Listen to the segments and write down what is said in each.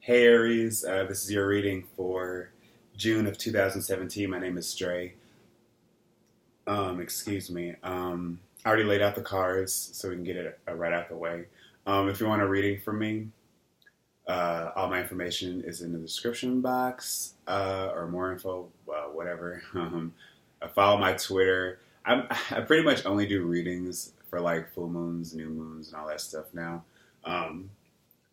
Hey Aries, this is your reading for June of 2017. My name is Stray. Excuse me. I already laid out the cards so we can get it right out the way. If you want a reading from me, all my information is in the description box or more info, whatever. Follow my Twitter. I pretty much only do readings for like full moons, new moons, and all that stuff now. Um,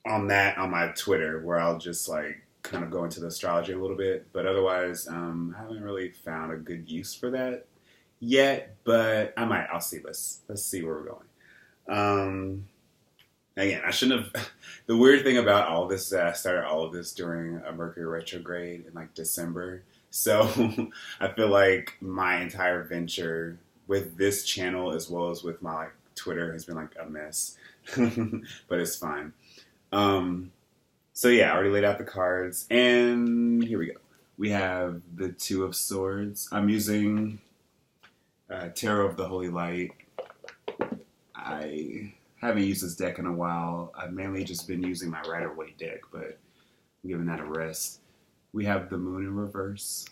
on my Twitter where I'll just like kind of go into the astrology a little bit, but otherwise, I haven't really found a good use for that yet. But I might. I'll see. Let's see where we're going. Again, I shouldn't have. The weird thing about all this is that I started all of this during a Mercury retrograde in like December, so I feel like my entire venture with this channel as well as with my like Twitter has been like a mess, but it's fine. Um, so yeah, I already laid out the cards, and here we go. We have the Two of Swords. I'm using Tarot of the Holy Light. I haven't used this deck in a while. I've mainly just been using my Rider-Waite deck, but I'm giving that a rest. We have the Moon in reverse.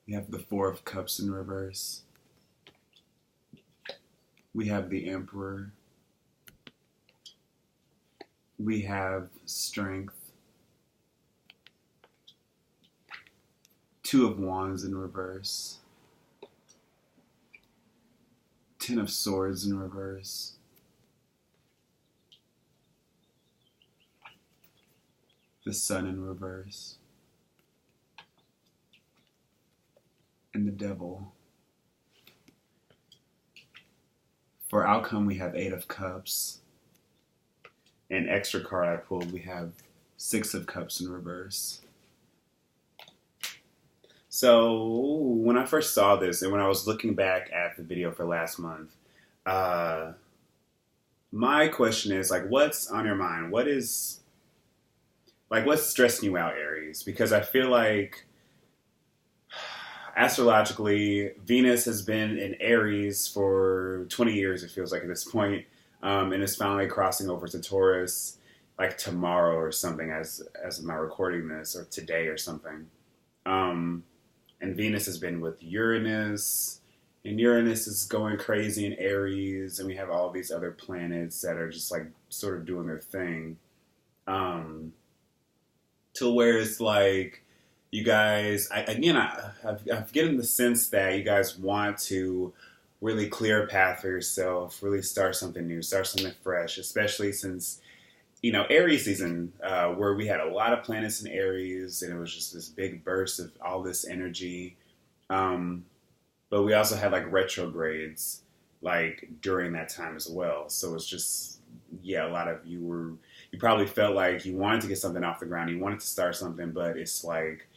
We have the Four of Cups in reverse. We have the Emperor. We have Strength. Two of Wands in reverse. Ten of Swords in reverse. The Sun in reverse. And the Devil. For outcome, we have Eight of Cups. An extra card I pulled, we have Six of Cups in reverse. So when I first saw this, and when I was looking back at the video for last month, my question is like, what's on your mind? What's stressing you out, Aries? Because I feel like astrologically, Venus has been in Aries for 20 years, it feels like at this point. And it's finally crossing over to Taurus like tomorrow or something as of my recording this, or today or something. And Venus has been with Uranus, and Uranus is going crazy in Aries, and we have all these other planets that are just like sort of doing their thing. To where it's like you guys, I've getting the sense that you guys want to really clear a path for yourself, really start something new, start something fresh, especially since, Aries season, where we had a lot of planets in Aries, and it was just this big burst of all this energy. But we also had like retrogrades, like during that time as well. So it's just, yeah, a lot of you probably felt like you wanted to get something off the ground, you wanted to start something, but it's like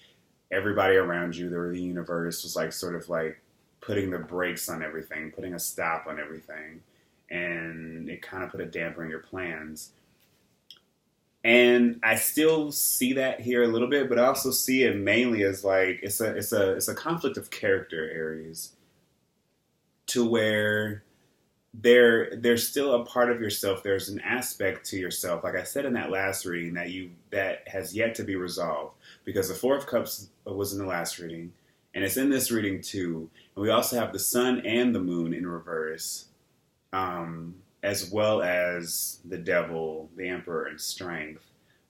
everybody around you, the universe was like sort of like putting the brakes on everything, putting a stop on everything, and it kind of put a damper in your plans. And I still see that here a little bit, but I also see it mainly as like it's a conflict of character, Aries, to where there's still a part of yourself. There's an aspect to yourself, like I said in that last reading, that has yet to be resolved, because the Four of Cups was in the last reading, and it's in this reading too. And we also have the Sun and the Moon in reverse, as well as the Devil, the Emperor, and Strength.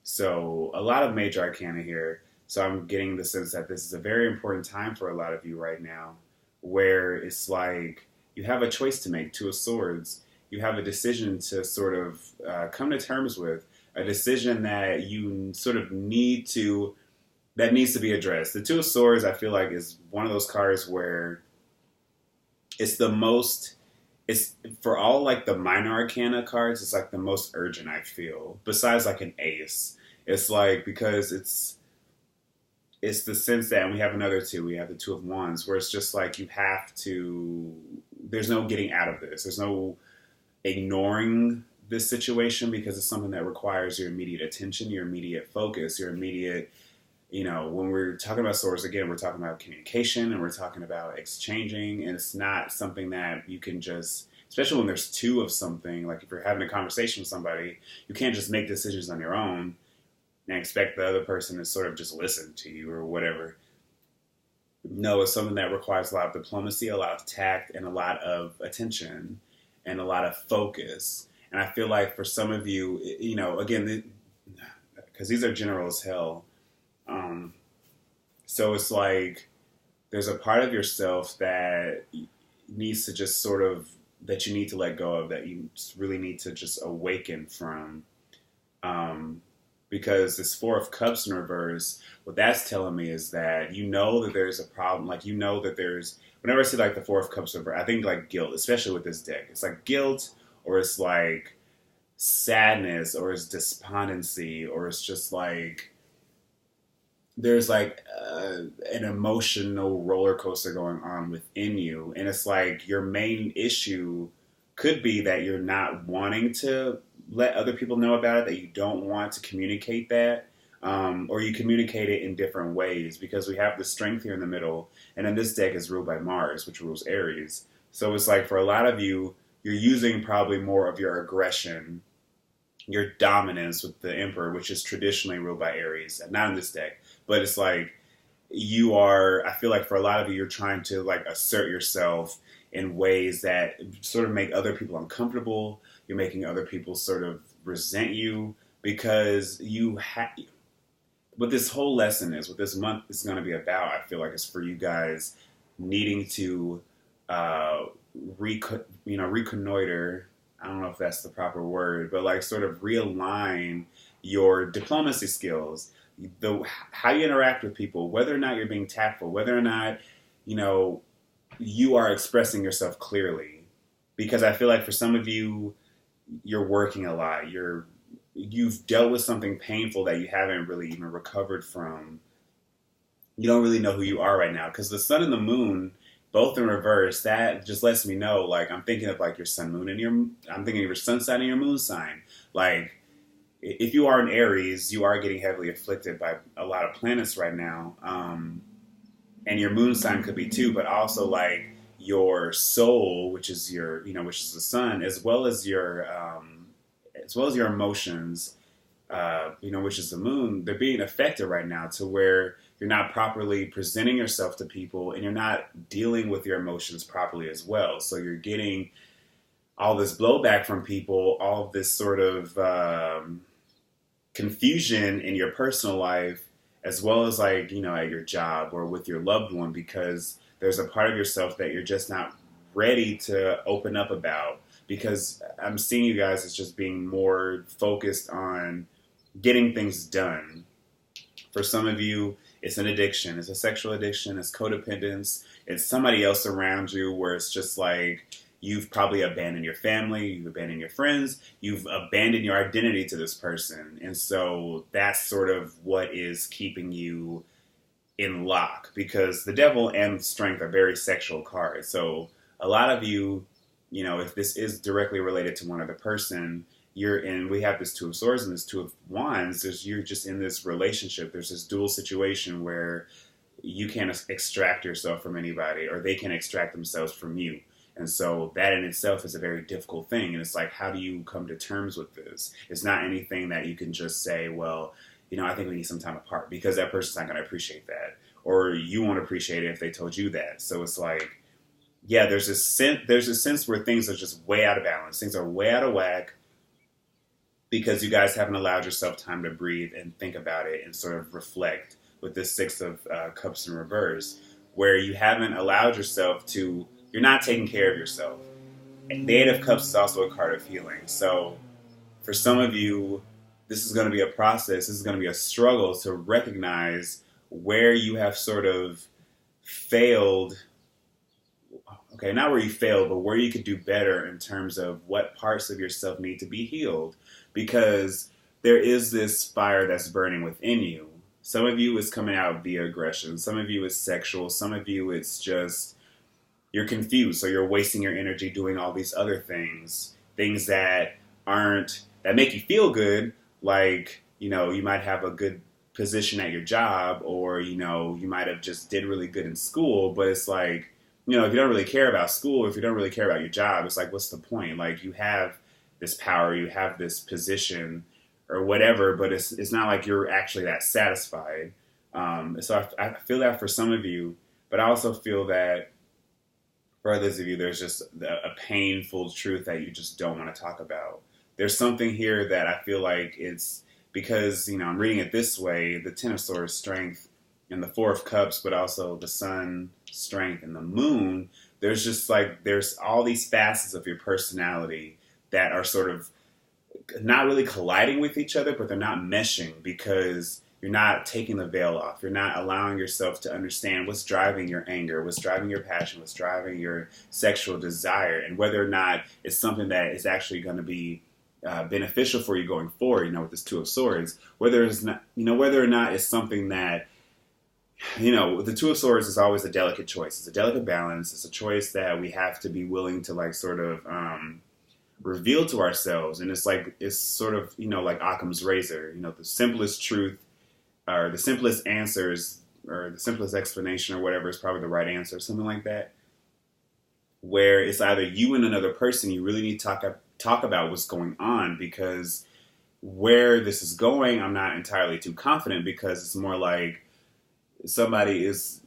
So a lot of major arcana here. So I'm getting the sense that this is a very important time for a lot of you right now, where it's like you have a choice to make, Two of Swords. You have a decision to sort of come to terms with, a decision that you sort of that needs to be addressed. The Two of Swords, I feel like, is one of those cards where it's for all like the minor arcana cards, it's like the most urgent, I feel, besides like an ace. It's like, because it's the sense that, and we have another two, we have the Two of Wands, where it's just like there's no getting out of this. There's no ignoring this situation, because it's something that requires your immediate attention, your immediate focus, your immediate, when we're talking about swords, again, we're talking about communication, and we're talking about exchanging, and it's not something that you can just especially when there's two of something. Like if you're having a conversation with somebody, you can't just make decisions on your own and expect the other person to sort of just listen to you or whatever. No, it's something that requires a lot of diplomacy, a lot of tact, and a lot of attention and a lot of focus. And I feel like for some of you, again, because these are general as hell. So it's like there's a part of yourself that needs to just sort of, that you need to let go of, that you really need to just awaken from. Because this Four of Cups in reverse, what that's telling me is that that there's a problem. Like, that there's, whenever I see like the Four of Cups reverse, I think like guilt, especially with this deck. It's like guilt, or it's like sadness, or it's despondency, or it's just like there's like an emotional roller coaster going on within you. And it's like your main issue could be that you're not wanting to let other people know about it, that you don't want to communicate that, or you communicate it in different ways, because we have the Strength here in the middle, and then this deck is ruled by Mars, which rules Aries. So it's like for a lot of you, you're using probably more of your aggression, your dominance with the Emperor, which is traditionally ruled by Aries, and not in this deck, but it's like I feel like for a lot of you, you're trying to like assert yourself in ways that sort of make other people uncomfortable. You're making other people sort of resent you, because what this whole lesson is, what this month is going to be about, I feel like, is for you guys needing to reconnoiter. I don't know if that's the proper word, but like sort of realign your diplomacy skills, how you interact with people, whether or not you're being tactful, whether or not, you are expressing yourself clearly. Because I feel like for some of you, you're working a lot. You've dealt with something painful that you haven't really even recovered from. You don't really know who you are right now, because the sun and the moon, both in reverse, that just lets me know, like, I'm thinking of like your sun, moon, I'm thinking of your sun sign and your moon sign. Like, if you are in Aries, you are getting heavily afflicted by a lot of planets right now. And your moon sign could be too, but also like your soul, which is which is the sun, as well as your emotions, which is the moon. They're being affected right now to where you're not properly presenting yourself to people, and you're not dealing with your emotions properly as well. So you're getting all this blowback from people, all of this sort of confusion in your personal life, as well as like, at your job or with your loved one, because there's a part of yourself that you're just not ready to open up about, because I'm seeing you guys as just being more focused on getting things done. For some of you, it's an addiction. It's a sexual addiction. It's codependence. It's somebody else around you, where it's just like you've probably abandoned your family, you've abandoned your friends, you've abandoned your identity to this person. And so that's sort of what is keeping you in lock, because the Devil and Strength are very sexual cards. So a lot of you, if this is directly related to one other person, we have this Two of Swords and this Two of Wands, you're just in this relationship. There's this dual situation where you can't extract yourself from anybody, or they can extract themselves from you. And so that in itself is a very difficult thing. And it's like, how do you come to terms with this? It's not anything that you can just say, well, I think we need some time apart, because that person's not going to appreciate that. Or you won't appreciate it if they told you that. So it's like, yeah, there's a sense where things are just way out of balance. Things are way out of whack, because you guys haven't allowed yourself time to breathe and think about it and sort of reflect with this Six of Cups in reverse, where you haven't allowed yourself to, you're not taking care of yourself. The Eight of Cups is also a card of healing. So for some of you, this is going to be a process. This is going to be a struggle to recognize where you have sort of failed. Okay, not where you failed, but where you could do better in terms of what parts of yourself need to be healed. Because there is this fire that's burning within you. Some of you is coming out via aggression. Some of you is sexual. Some of you it's just, you're confused. So you're wasting your energy doing all these other things that make you feel good. Like, you might have a good position at your job, or, you might have just did really good in school, but it's like, if you don't really care about school, if you don't really care about your job, it's like, what's the point? Like, you have this power, you have this position or whatever, but it's not like you're actually that satisfied. So I feel that for some of you, but I also feel that for others of you, there's just a painful truth that you just don't want to talk about. There's something here that I feel like it's because, I'm reading it this way, the Ten of Swords, strength, and the Four of Cups, but also the Sun, strength, and the Moon. There's just like, there's all these facets of your personality that are sort of not really colliding with each other, but they're not meshing because you're not taking the veil off. You're not allowing yourself to understand what's driving your anger, what's driving your passion, what's driving your sexual desire, and whether or not it's something that is actually going to be beneficial for you going forward. With this Two of Swords, whether it's not, whether or not it's something that, the Two of Swords is always a delicate choice. It's a delicate balance. It's a choice that we have to be willing to like sort of reveal to ourselves. And it's like, it's sort of, like Occam's razor, the simplest truth or the simplest answers or the simplest explanation or whatever is probably the right answer, something like that, where it's either you and another person, you really need to talk about what's going on, because where this is going, I'm not entirely too confident, because it's more like somebody is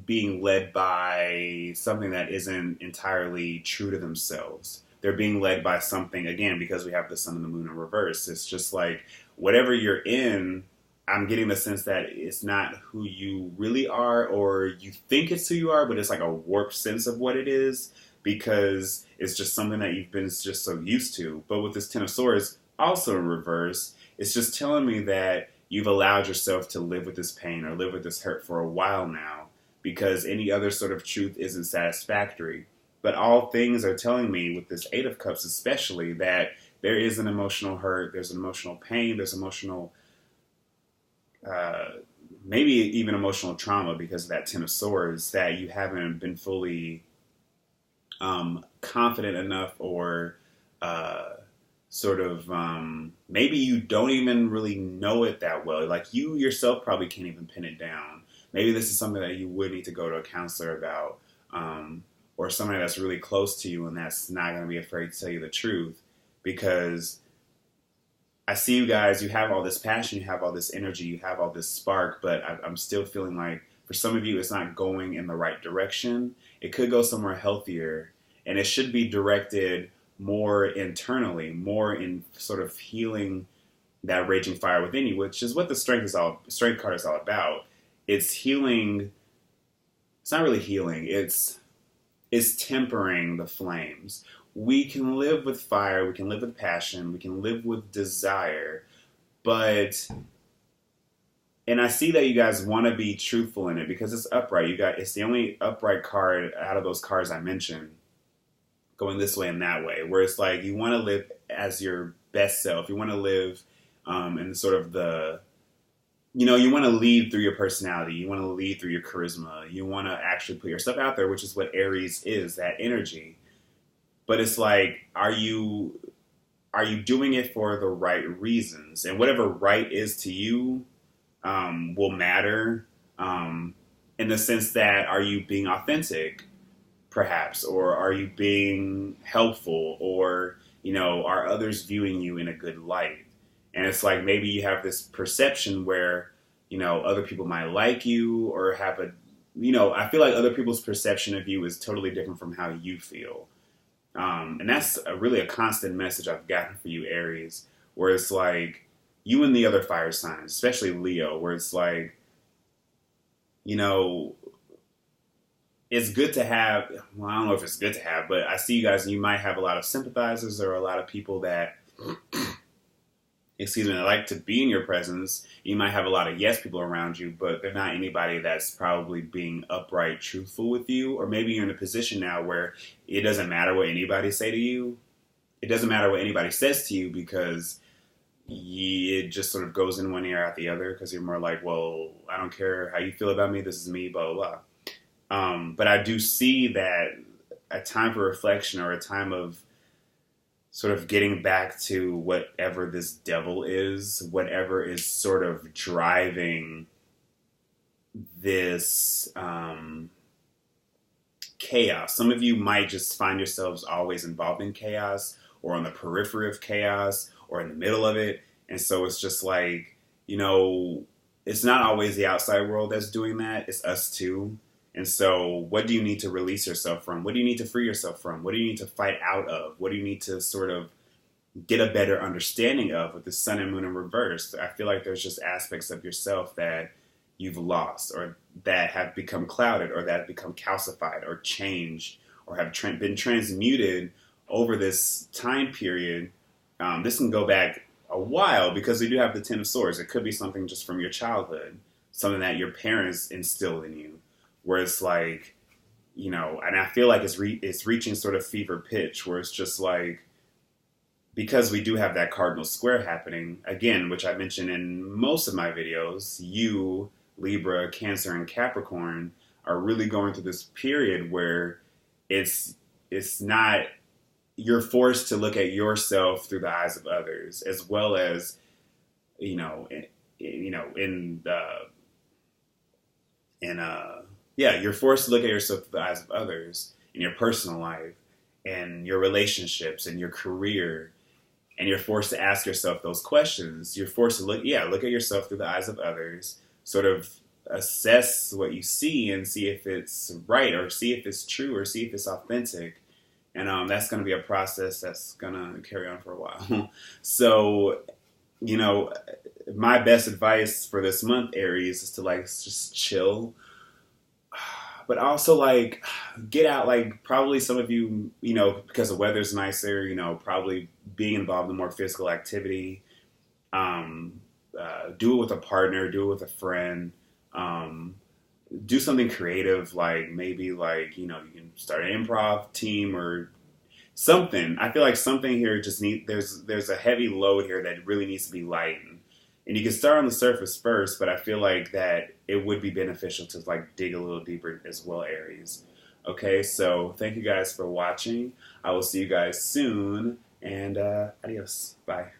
being led by something that isn't entirely true to themselves. They're being led by something, again, because we have the Sun and the Moon in reverse. It's just like whatever you're in, I'm getting the sense that it's not who you really are, or you think it's who you are, but it's like a warped sense of what it is, because it's just something that you've been just so used to. But with this Ten of Swords, also in reverse, it's just telling me that you've allowed yourself to live with this pain or live with this hurt for a while now, because any other sort of truth isn't satisfactory. But all things are telling me, with this Eight of Cups especially, that there is an emotional hurt, there's an emotional pain, there's emotional, maybe even emotional trauma because of that Ten of Swords, that you haven't been fully confident enough, or maybe you don't even really know it that well. Like, you yourself probably can't even pin it down. Maybe this is something that you would need to go to a counselor about, or somebody that's really close to you and that's not going to be afraid to tell you the truth. Because I see you guys, you have all this passion, you have all this energy, you have all this spark, but I'm still feeling like for some of you, it's not going in the right direction. It could go somewhere healthier, and it should be directed more internally, more in sort of healing that raging fire within you, which is what the strength card is all about. It's healing. It's not really healing. It's tempering the flames. We can live with fire, we can live with passion, we can live with desire, and I see that you guys want to be truthful in it because it's upright. It's the only upright card out of those cards I mentioned, going this way and that way, where it's like you want to live as your best self. You want to live in sort of you want to lead through your personality. You want to lead through your charisma. You want to actually put yourself out there, which is what Aries is, that energy. But it's like, are you doing it for the right reasons? And whatever right is to you will matter in the sense that, are you being authentic, perhaps? Or are you being helpful? Or, are others viewing you in a good light? And it's like, maybe you have this perception where, other people might like you or have I feel like other people's perception of you is totally different from how you feel. And that's really a constant message I've gotten for you, Aries, where it's like you and the other fire signs, especially Leo, where it's like, it's good to have, well, I don't know if it's good to have, but I see you guys, and you might have a lot of sympathizers or a lot of people that, they like to be in your presence. You might have a lot of yes people around you, but they're not anybody that's probably being upright, truthful with you. Or maybe you're in a position now where it doesn't matter what anybody say to you. It doesn't matter what anybody says to you, because it just sort of goes in one ear out the other, because you're more like, well, I don't care how you feel about me. This is me, blah, blah, blah. But I do see that a time for reflection, or a time of sort of getting back to whatever this devil is, whatever is sort of driving this chaos. Some of you might just find yourselves always involved in chaos, or on the periphery of chaos, or in the middle of it. And so it's just like, it's not always the outside world that's doing that. It's us too. And so what do you need to release yourself from? What do you need to free yourself from? What do you need to fight out of? What do you need to sort of get a better understanding of with the sun and moon in reverse? I feel like there's just aspects of yourself that you've lost, or that have become clouded, or that have become calcified or changed, or have been transmuted over this time period. This can go back a while, because we do have the Ten of Swords. It could be something just from your childhood, something that your parents instilled in you, where it's like, and I feel like it's reaching sort of fever pitch, where it's just like, because we do have that cardinal square happening, again, which I mentioned in most of my videos, you, Libra, Cancer, and Capricorn are really going through this period where it's not, you're forced to look at yourself through the eyes of others, as well as, you're forced to look at yourself through the eyes of others in your personal life and your relationships and your career. And you're forced to ask yourself those questions. You're forced to look at yourself through the eyes of others, sort of assess what you see and see if it's right, or see if it's true, or see if it's authentic. And that's going to be a process that's going to carry on for a while. So, my best advice for this month, Aries, is to just chill. But also get out, probably some of you, because the weather's nicer, probably being involved in more physical activity. Do it with a partner, do it with a friend. Do something creative, maybe you can start an improv team or something. I feel like something here just there's a heavy load here that really needs to be lightened. And you can start on the surface first, but I feel like that it would be beneficial to dig a little deeper as well, Aries. Okay, so thank you guys for watching. I will see you guys soon, and adios. Bye.